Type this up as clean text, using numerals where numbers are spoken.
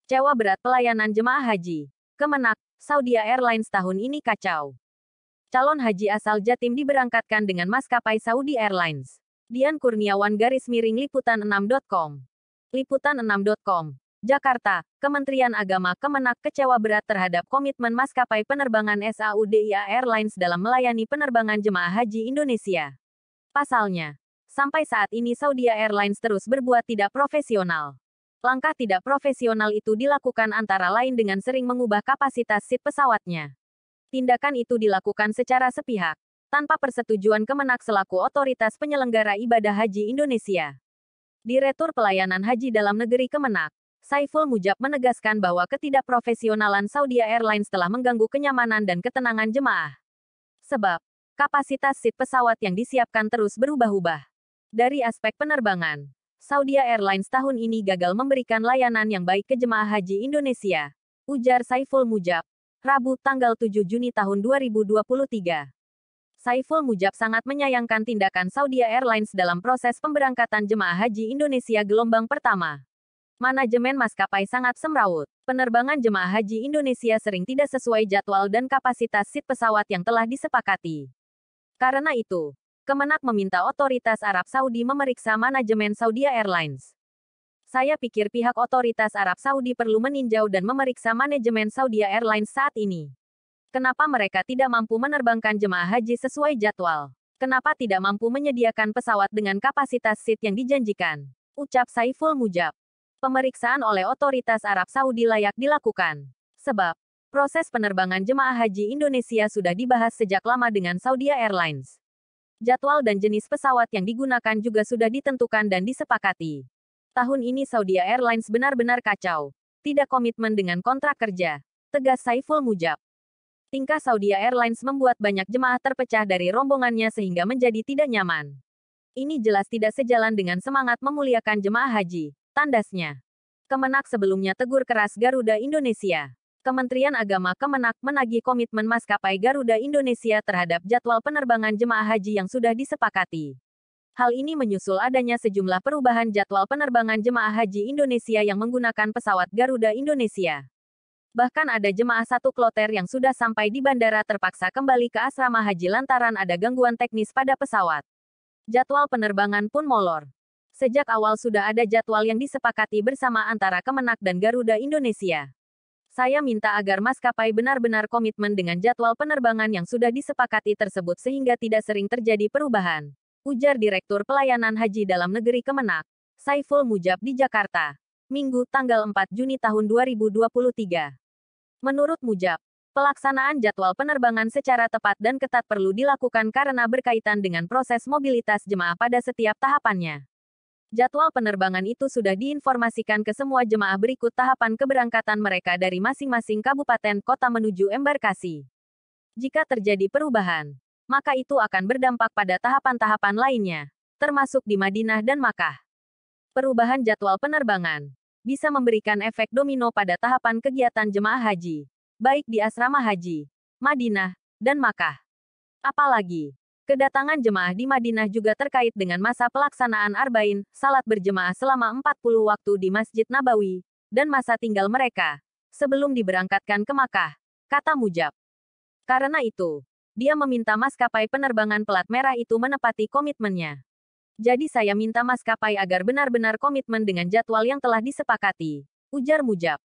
Sewa berat pelayanan jemaah haji. Kemenak, Saudi Airlines tahun ini kacau. Calon haji asal Jatim diberangkatkan dengan maskapai Saudi Airlines. Dian Kurniawan _liputan6.com. Liputan6.com. Jakarta, Kementerian Agama Kemenak kecewa berat terhadap komitmen maskapai penerbangan Saudia Airlines dalam melayani penerbangan jemaah haji Indonesia. Pasalnya, sampai saat ini Saudi Airlines terus berbuat tidak profesional. Langkah tidak profesional itu dilakukan antara lain dengan sering mengubah kapasitas seat pesawatnya. Tindakan itu dilakukan secara sepihak, tanpa persetujuan Kemenak selaku otoritas penyelenggara ibadah haji Indonesia. Direktur Pelayanan Haji Dalam Negeri Kemenak, Saiful Mujab menegaskan bahwa ketidakprofesionalan Saudi Airlines telah mengganggu kenyamanan dan ketenangan jemaah. Sebab, kapasitas seat pesawat yang disiapkan terus berubah-ubah. Dari aspek penerbangan, Saudi Airlines tahun ini gagal memberikan layanan yang baik ke jemaah haji Indonesia, ujar Saiful Mujab, Rabu tanggal 7 Juni tahun 2023. Saiful Mujab sangat menyayangkan tindakan Saudi Airlines dalam proses pemberangkatan jemaah haji Indonesia gelombang pertama. Manajemen maskapai sangat semrawut. Penerbangan jemaah haji Indonesia sering tidak sesuai jadwal dan kapasitas seat pesawat yang telah disepakati. Karena itu, Kemenak meminta otoritas Arab Saudi memeriksa manajemen Saudi Airlines. Saya pikir pihak otoritas Arab Saudi perlu meninjau dan memeriksa manajemen Saudi Airlines saat ini. Kenapa mereka tidak mampu menerbangkan jemaah haji sesuai jadwal? Kenapa tidak mampu menyediakan pesawat dengan kapasitas seat yang dijanjikan? Ucap Saiful Mujab. Pemeriksaan oleh otoritas Arab Saudi layak dilakukan. Sebab, proses penerbangan jemaah haji Indonesia sudah dibahas sejak lama dengan Saudi Airlines. Jadwal dan jenis pesawat yang digunakan juga sudah ditentukan dan disepakati. Tahun ini Saudi Airlines benar-benar kacau. Tidak komitmen dengan kontrak kerja, tegas Saiful Mujab. Tingkah Saudi Airlines membuat banyak jemaah terpecah dari rombongannya sehingga menjadi tidak nyaman. Ini jelas tidak sejalan dengan semangat memuliakan jemaah haji, tandasnya. Kemenak sebelumnya tegur keras Garuda Indonesia. Kementerian Agama Kemenak menagih komitmen maskapai Garuda Indonesia terhadap jadwal penerbangan jemaah haji yang sudah disepakati. Hal ini menyusul adanya sejumlah perubahan jadwal penerbangan jemaah haji Indonesia yang menggunakan pesawat Garuda Indonesia. Bahkan ada jemaah satu kloter yang sudah sampai di bandara terpaksa kembali ke asrama haji lantaran ada gangguan teknis pada pesawat. Jadwal penerbangan pun molor. Sejak awal sudah ada jadwal yang disepakati bersama antara Kemenak dan Garuda Indonesia. Saya minta agar maskapai benar-benar komitmen dengan jadwal penerbangan yang sudah disepakati tersebut sehingga tidak sering terjadi perubahan, ujar Direktur Pelayanan Haji Dalam Negeri Kemenak, Saiful Mujab di Jakarta, Minggu tanggal 4 Juni tahun 2023. Menurut Mujab, pelaksanaan jadwal penerbangan secara tepat dan ketat perlu dilakukan karena berkaitan dengan proses mobilitas jemaah pada setiap tahapannya. Jadwal penerbangan itu sudah diinformasikan ke semua jemaah berikut tahapan keberangkatan mereka dari masing-masing kabupaten kota menuju embarkasi. Jika terjadi perubahan, maka itu akan berdampak pada tahapan-tahapan lainnya, termasuk di Madinah dan Makkah. Perubahan jadwal penerbangan bisa memberikan efek domino pada tahapan kegiatan jemaah haji, baik di asrama haji, Madinah, dan Makkah. Apalagi, kedatangan jemaah di Madinah juga terkait dengan masa pelaksanaan Arba'in, salat berjemaah selama 40 waktu di Masjid Nabawi, dan masa tinggal mereka, sebelum diberangkatkan ke Makkah, kata Mujab. Karena itu, dia meminta maskapai penerbangan pelat merah itu menepati komitmennya. Jadi saya minta maskapai agar benar-benar komitmen dengan jadwal yang telah disepakati, ujar Mujab.